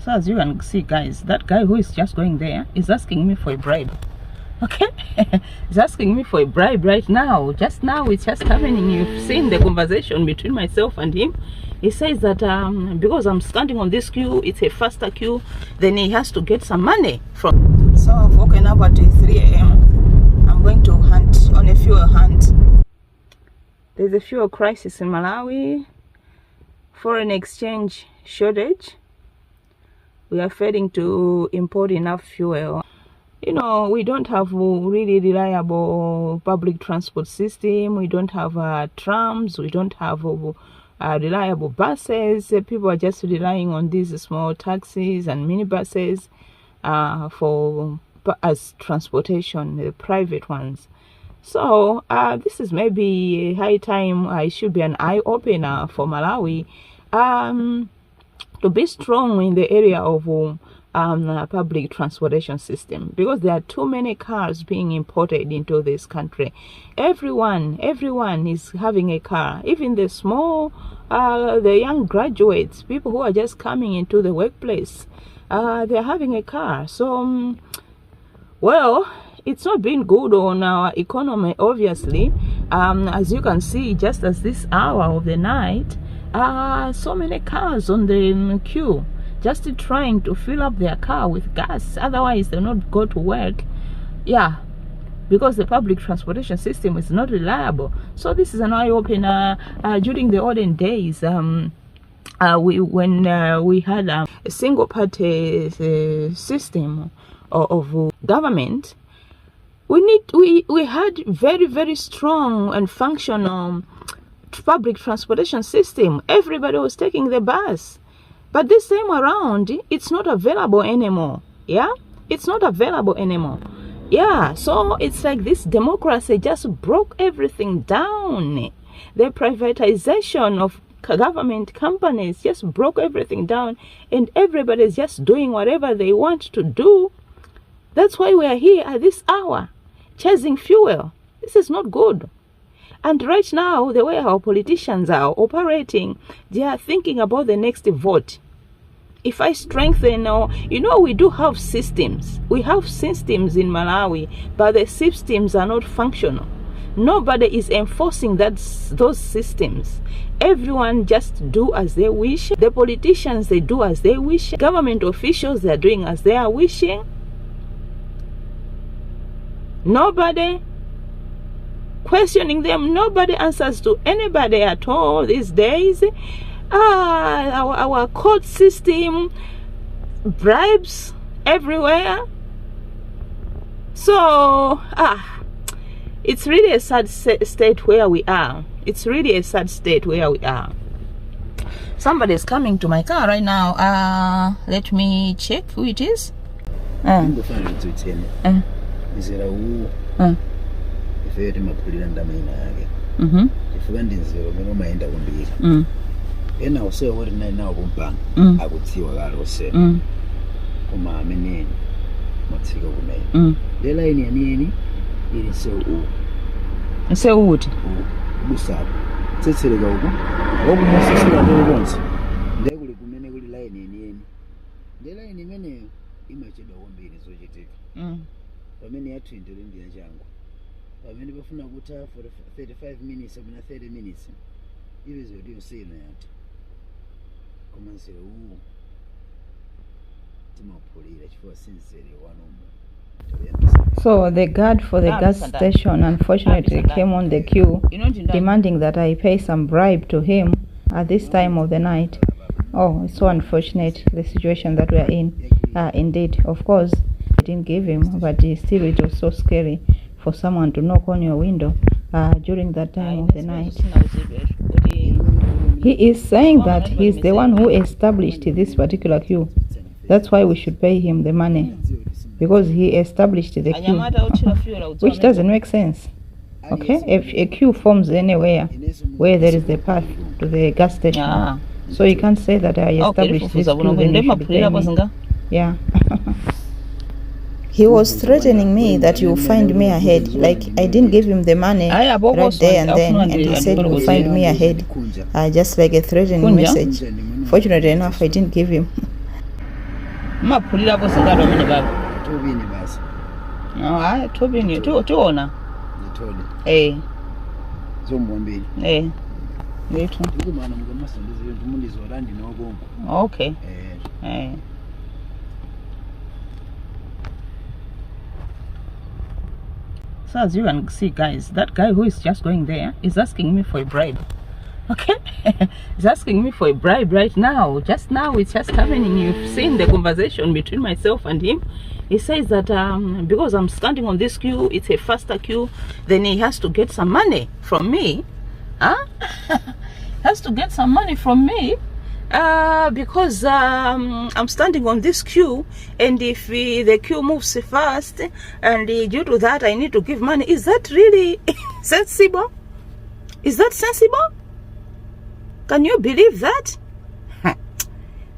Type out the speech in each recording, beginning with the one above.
So as you can see, guys, that guy who is just going there is asking me for a bribe. Okay. He's asking me for a bribe right now. Just now it's just happening. You've seen the conversation between myself and him. He says that because I'm standing on this queue, it's a faster queue, then he has to get some money from. So I've woken up at 3 a.m. I'm going to hunt on a fuel hunt. There's a fuel crisis in Malawi, foreign exchange shortage. We are failing to import enough fuel. You know, we don't have a really reliable public transport system. We don't have trams. We don't have reliable buses. People are just relying on these small taxis and minibuses as transportation, the private ones. So this is maybe a high time. I should be an eye opener for Malawi to be strong in the area of public transportation system, because there are too many cars being imported into this country. Everyone is having a car, even the small the young graduates, people who are just coming into the workplace, they're having a car. So well, it's not been good on our economy, obviously. As you can see, just as this hour of the night, so many cars on the queue, just trying to fill up their car with gas. Otherwise they'll not go to work. Yeah, because the public transportation system is not reliable. So this is an eye-opener. During the olden days, when we had a single-party system of government, we had very strong and functional public transportation system. Everybody was taking the bus. But this time around, it's not available anymore. Yeah, it's not available anymore. Yeah, so it's like this democracy just broke everything down. The privatization of government companies just broke everything down, and everybody's just doing whatever they want to do. That's why we are here at this hour, chasing fuel. This is not good. And right now, the way our politicians are operating, they are thinking about the next vote. If I strengthen, you know, we do have systems. We have systems in Malawi, but the systems are not functional. Nobody is enforcing those systems. Everyone just do as they wish. The politicians, they do as they wish. Government officials, they are doing as they are wishing. Nobody questioning them. Nobody answers to anybody at all these days. Our court system, bribes everywhere. So it's really a sad state where we are. It's really a sad state where we are. Somebody is coming to my car right now. Let me check who it is. Ena ose wori na ina obumpanga akuthiwa kalose kuma ameneni matsika kumene le line yanini ili se uthi busapho tsetheleka uku okumosisika lonke ndekuli kumene kuli line yanini le line imene imachedwa kwambiri zochitika pamene yathindele ndiya changu pamene bafuna kutha for 35 minutes or 30 minutes ibizo liyosina yathi So the guard for the gas station unfortunately came on the queue, demanding that I pay some bribe to him at this time of the night. Oh, it's so unfortunate, the situation that we are in. Indeed, of course, I didn't give him, but still it was so scary for someone to knock on your window during that time of the night. He is saying that he's the one who established this particular queue. That's why we should pay him the money, because he established the queue, which doesn't make sense. Okay, if a queue forms anywhere where there is the path to the gas station, so you can't say that I established this queue, then you should pay me. Yeah. He was threatening me that you'll find me ahead. Like, I didn't give him the money right there and then, and he said you'll find me ahead. Just like a threatening message. Fortunately enough, I didn't give him. mapulira po singalo amene baba tobini basi no hayi tobini tiona ndithole zombambili ndithu ndikumana mukamasondezile ndimundizola ndinokonko okay So as you can see, guys, that guy who is just going there is asking me for a bribe. Okay, he's asking me for a bribe right now. Just now, it's just happening. You've seen the conversation between myself and him. He says that because I'm standing on this queue, it's a faster queue, then he has to get some money from me. Huh? Has to get some money from me because I'm standing on this queue, and if the queue moves fast, and due to that I need to give money. Is that really sensible? Is that sensible? Can you believe that?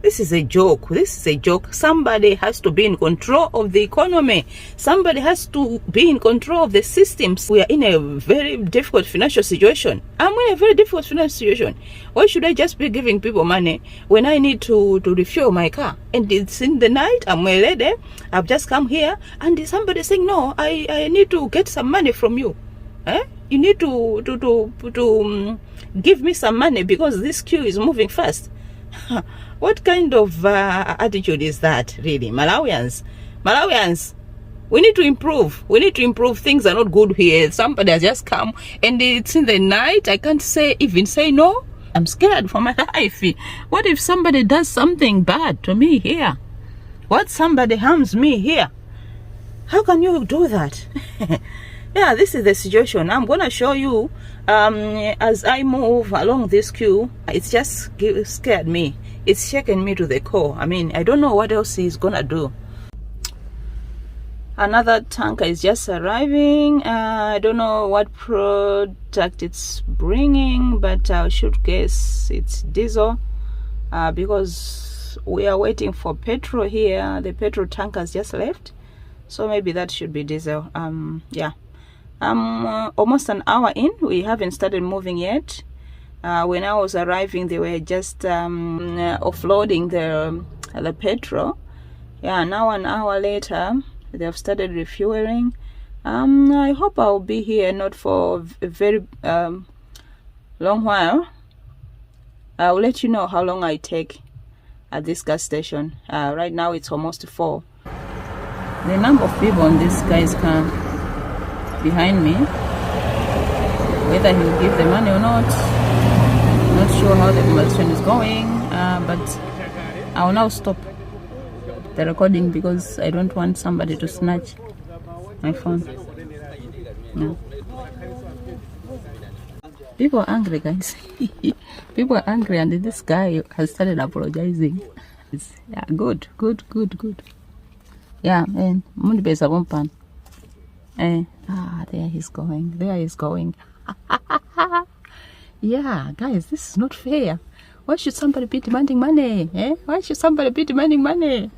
This is a joke. This is a joke. Somebody has to be in control of the economy. Somebody has to be in control of the systems. We are in a very difficult financial situation. I'm in a very difficult financial situation. Why should I just be giving people money when I need to refuel my car? And it's in the night. I'm a lady. I've just come here, and somebody saying, no, I need to get some money from you. You need to give me some money because this queue is moving fast. What kind of attitude is that, really? Malawians, we need to improve. We need to improve. Things are not good here. Somebody has just come, and it's in the night. I can't even say no. I'm scared for my life. What if somebody does something bad to me here? What somebody harms me here? How can you do that? Yeah, this is the situation. I'm gonna show you as I move along this queue. It's just scared me. It's shaken me to the core. I mean, I don't know what else he's gonna do. Another tanker is just arriving. I don't know what product it's bringing, but I should guess it's diesel because we are waiting for petrol here. The petrol tankers just left, so maybe that should be diesel. Yeah, almost an hour in. We haven't started moving yet. When I was arriving, they were just offloading the petrol. Yeah, now an hour later, they have started refueling. I hope I'll be here not for a very long while. I'll let you know how long I take at this gas station. Right now it's almost 4. The number of people on this guy's car behind me, whether he will give the money or not, not sure how the conversation is going, but I will now stop the recording because I don't want somebody to snatch my phone. No. People are angry, guys. People are angry, and this guy has started apologizing. Yeah, good. Yeah, and there he's going. Yeah, guys, this is not fair. Why should somebody be demanding money? Why should somebody be demanding money?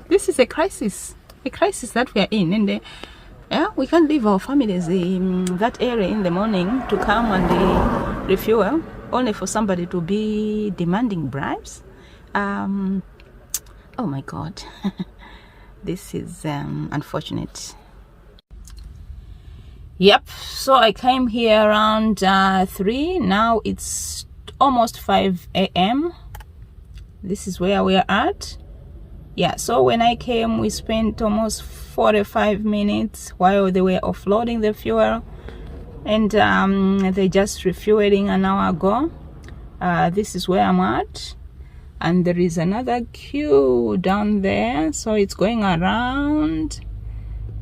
This is a crisis that we are in, and we can't leave our families in that area in the morning to come and refuel, only for somebody to be demanding bribes. Oh my God, this is unfortunate. Yep, so I came here around 3. Now it's almost 5 a.m. This is where we're at. Yeah, so when I came, we spent almost 45 minutes while they were offloading the fuel, and they just refueling an hour ago. This is where I'm at, and there is another queue down there, so it's going around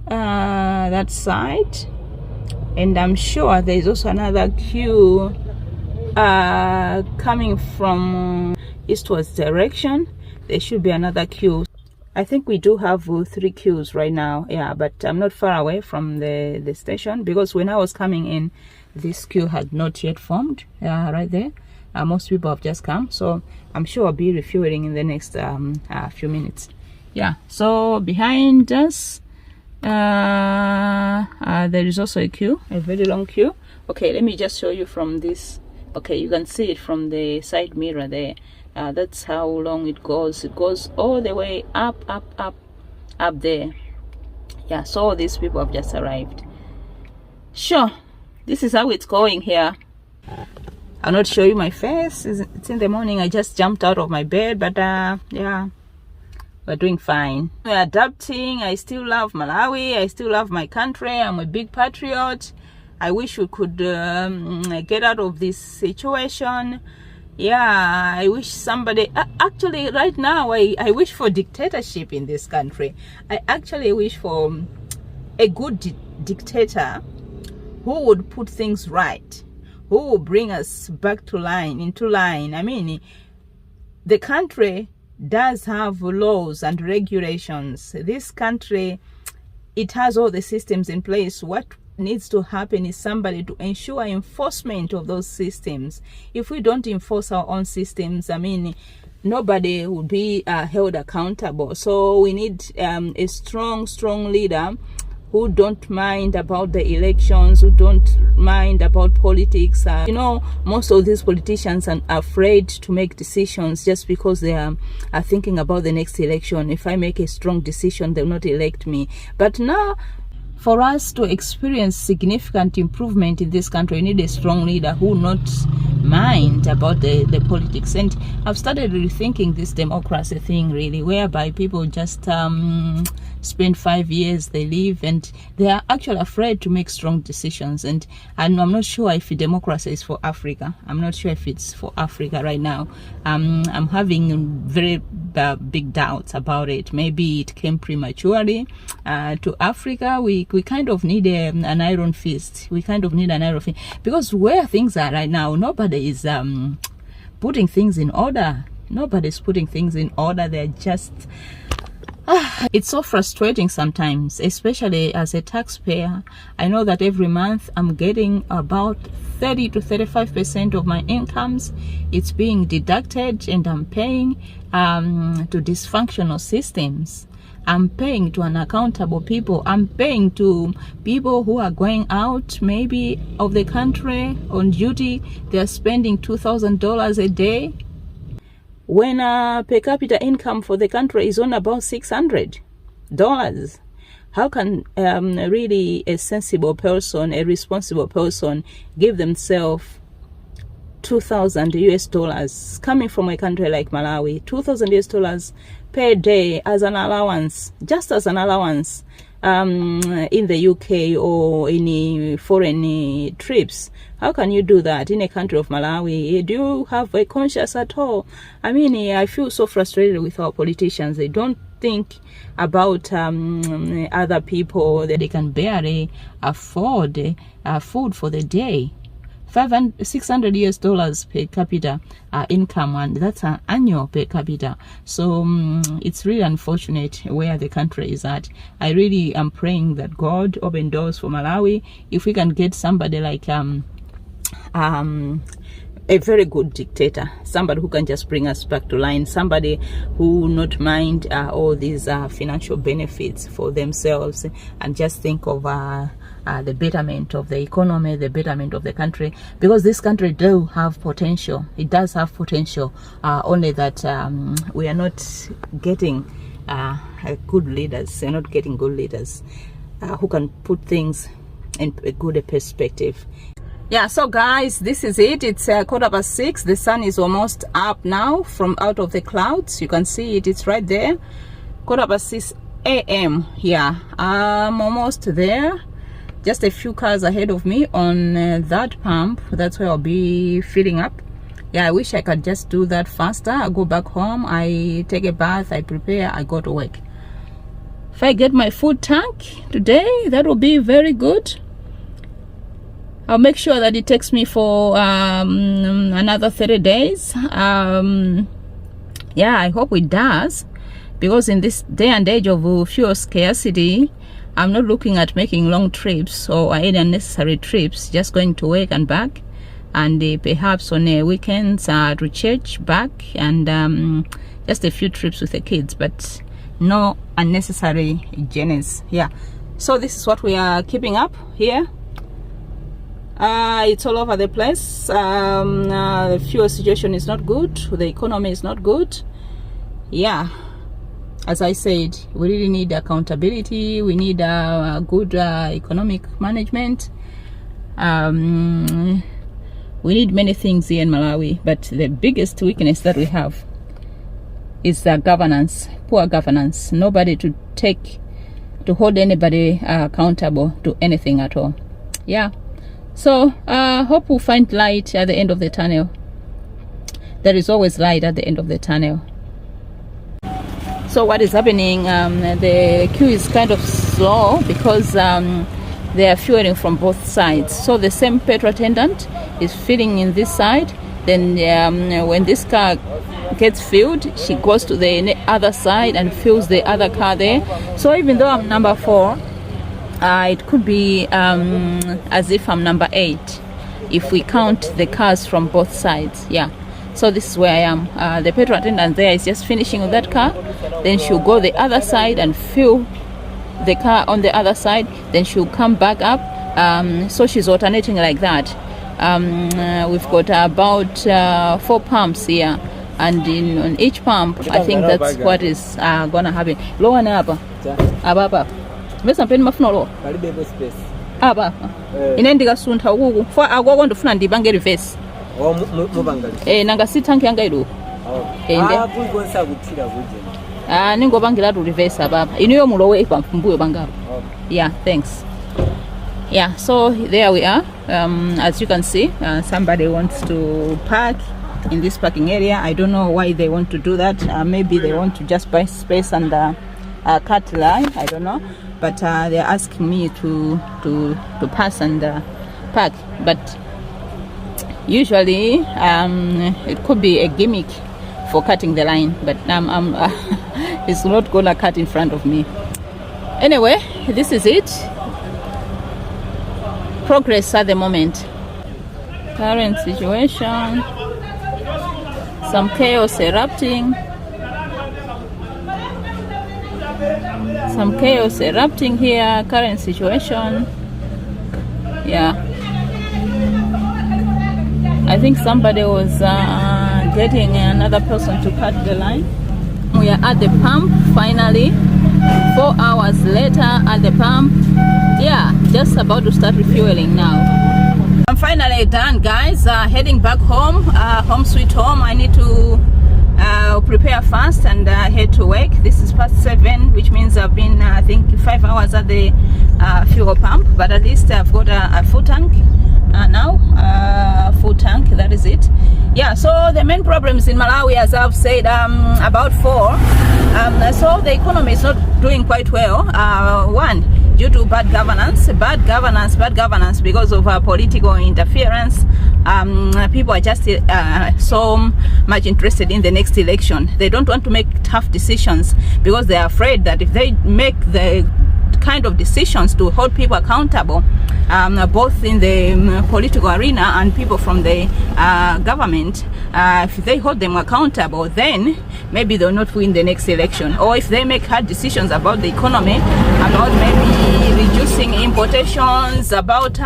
that side, and I'm sure there's also another queue coming from eastwards direction. There should be another queue. I think we do have 3 queues right now. Yeah, but I'm not far away from the station, because when I was coming in, this queue had not yet formed. Right there, most people have just come, so I'm sure I'll be refueling in the next few minutes. Yeah, so behind us there is also a queue, a very long queue. Okay, let me just show you from this. Okay, you can see it from the side mirror there. That's how long it goes. It goes all the way up there. Yeah, so these people have just arrived. Sure, this is how it's going here. I'll not show you my face. It's in the morning. I just jumped out of my bed, but yeah, we're doing fine. We're adapting. I still love Malawi. I still love my country. I'm a big patriot. I wish we could get out of this situation. Yeah, I wish somebody, actually right now, I wish for dictatorship in this country. I actually wish for a good dictator who would put things right, who will bring us back to into line. I mean, the country does have laws and regulations. This country, it has all the systems in place. What needs to happen is somebody to ensure enforcement of those systems. If we don't enforce our own systems, I mean, nobody will be held accountable. So we need a strong leader who don't mind about the elections, who don't mind about politics. You know, most of these politicians are afraid to make decisions just because they are thinking about the next election. If I make a strong decision, they'll not elect me. But now, for us to experience significant improvement in this country, we need a strong leader who will not mind about the politics. And I've started rethinking this democracy thing, really, whereby people just spend 5 years, they leave, and they are actually afraid to make strong decisions. And I'm not sure if democracy is for Africa. I'm not sure if it's for Africa right now. I'm having very big doubts about it. Maybe it came prematurely to Africa. We kind of need an iron fist. We kind of need an iron fist, because where things are right now, nobody is putting things in order. Nobody's putting things in order. They're just it's so frustrating sometimes, especially as a taxpayer. I know that every month I'm getting about 30 to 35% of my incomes. It's being deducted, and I'm paying to dysfunctional systems. I'm paying to unaccountable people. I'm paying to people who are going out maybe of the country on duty. They're spending $2,000 a day, when per capita income for the country is on about $600. How can really a sensible person, a responsible person, give themselves $2,000 coming from a country like Malawi? $2,000 per day as an allowance, just as an allowance in the UK or any foreign trips. How can you do that in a country of Malawi? Do you have a conscience at all? I mean, I feel so frustrated with our politicians. They don't think about other people, that they can barely afford food for the day. $600 per capita income, and that's an annual per capita. So it's really unfortunate where the country is at. I really am praying that God open doors for Malawi. If we can get somebody like a very good dictator, somebody who can just bring us back to line, somebody who will not mind all these financial benefits for themselves, and just think of the betterment of the economy, the betterment of the country, because this country does have potential. It does have potential, only that we are not getting good leaders. We're not getting good leaders who can put things in a good perspective. Yeah, so guys, this is it. It's 6:15. The sun is almost up now from out of the clouds. You can see it. It's right there. 6:15 a.m. Yeah, I'm almost there. Just a few cars ahead of me on that pump. That's where I'll be filling up. Yeah, I wish I could just do that faster. I go back home, I take a bath, I prepare, I go to work. If I get my full tank today, that will be very good. I'll make sure that it takes me for another 30 days. Yeah, I hope it does, because in this day and age of fuel scarcity, I'm not looking at making long trips or any unnecessary trips, just going to work and back, and perhaps on weekends to church back, and just a few trips with the kids, but no unnecessary journeys. Yeah, so this is what we are keeping up here. It's all over the place. The fuel situation is not good. The economy is not good. Yeah, as I said, we really need accountability. We need good economic management. We need many things here in Malawi, but the biggest weakness that we have is governance, poor governance. Nobody to hold anybody accountable to anything at all. Yeah. So hope we'll find light at the end of the tunnel. There is always light at the end of the tunnel. So what is happening? The queue is kind of slow because they are fueling from both sides. So the same petrol attendant is filling in this side. Then when this car gets filled, she goes to the other side and fills the other car there. So even though I'm number 4, it could be as if I'm number 8 if we count the cars from both sides. Yeah, so this is where I am. The petrol attendant there is just finishing with that car, then she'll go the other side and fill the car on the other side, then she'll come back up. So she's alternating like that. We've got about 4 pumps here, and on each pump I think that's what is gonna happen. Lower napa ababa besa mpeni mafuna lo kalibebe space aba ine ndikasuntha ukuku for akoko ndifuna ndibange reverse nanga si tank yanga ilu kuikonsa kuthira kuje ningobangira to reverse ababa iniyo mulowe ipambuyo bangapa. Yeah, thanks. Yeah, so there we are. As you can see, somebody wants to park in this parking area. I don't know why they want to do that. Maybe they want to just buy space and cut line, I don't know, but they're asking me to pass and park. But usually it could be a gimmick for cutting the line, but it's not gonna cut in front of me. Anyway, this is it. Progress at the moment. Current situation, some chaos erupting. Some chaos erupting here. Current situation. Yeah, I think somebody was getting another person to cut the line. We are at the pump finally. 4 hours later at the pump. Yeah, just about to start refueling now. I'm finally done, guys. Heading back home, home sweet home. I need to prepare fast and head to work. This is past 7, which means I've been I think 5 hours at the fuel pump, but at least I've got a full tank now. Full tank, that is it. Yeah, so the main problems in Malawi, as I've said, about 4. So the economy is not doing quite well. 1, due to bad governance because of political interference. People are just so much interested in the next election. They don't want to make tough decisions because they are afraid that if they make the kind of decisions to hold people accountable, both in the political arena and people from the government, if they hold them accountable, then maybe they'll not win the next election. Or if they make hard decisions about the economy, about maybe reducing importations, about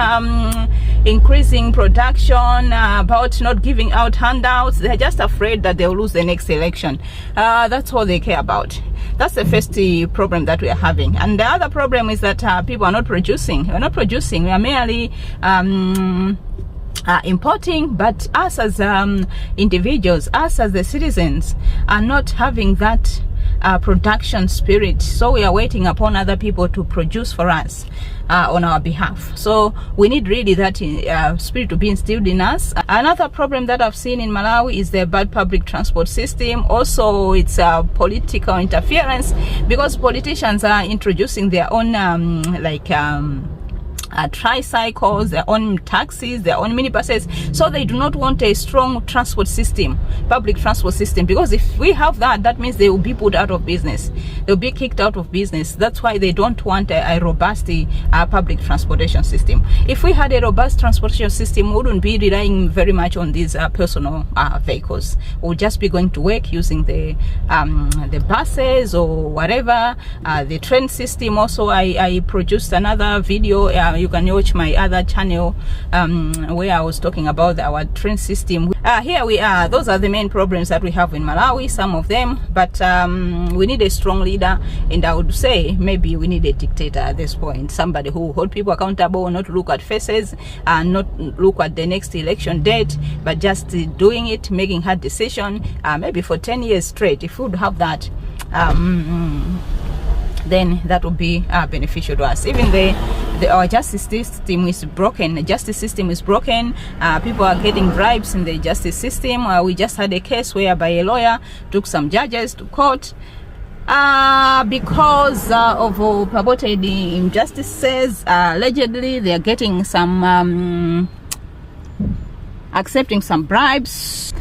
increasing production, about not giving out handouts, they're just afraid that they'll lose the next election. That's all they care about. That's the first problem that we are having. And the other problem is that people are not producing. We're not producing. We are merely importing, but us as individuals, us as the citizens, are not having that production spirit. So we are waiting upon other people to produce for us on our behalf. So we need really that spirit to be instilled in us. Another problem that I've seen in Malawi is the bad public transport system. Also, it's political interference because politicians are introducing their own tricycles, their own taxis, their own minibuses. So they do not want a strong transport system, public transport system, because if we have that, that means they will be put out of business. They'll be kicked out of business. That's why they don't want a robust public transportation system. If we had a robust transportation system, we wouldn't be relying very much on these personal vehicles. We'll just be going to work using the buses or whatever. The train system also, I produced another video you can watch my other channel where I was talking about our train system. Here we are. Those are the main problems that we have in Malawi, some of them, but we need a strong leader, and I would say maybe we need a dictator at this point, somebody who will hold people accountable, not look at faces and not look at the next election date, but just doing it, making hard decision, maybe for 10 years straight. If we would have that, then that would be beneficial to us. Even our justice system is broken. The justice system is broken. People are getting bribes in the justice system. We just had a case whereby a lawyer took some judges to court because of purported injustices. Allegedly, they are getting some accepting some bribes.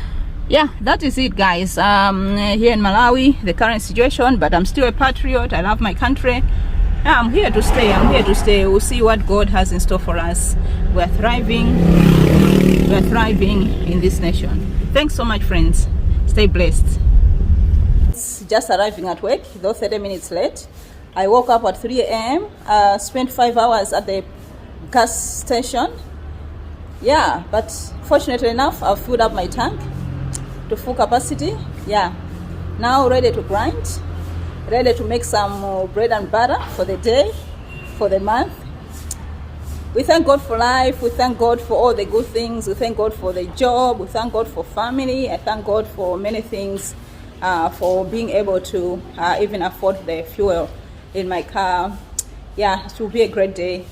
Yeah, that is it, guys. Here in Malawi, the current situation, but I'm still a patriot. I love my country. I'm here to stay. We'll see what God has in store for us. We're thriving in this nation. Thanks so much, friends. Stay blessed. It's just arriving at work, though 30 minutes late. I woke up at 3 a.m. Spent 5 hours at the gas station. Yeah, but fortunately enough, I've filled up my tank to full capacity. Yeah, now ready to grind, ready to make some bread and butter for the day, for the month. We thank God for life. We thank God for all the good things. We thank God for the job. We thank God for family. I thank God for many things, for being able to even afford the fuel in my car. Yeah, it will be a great day.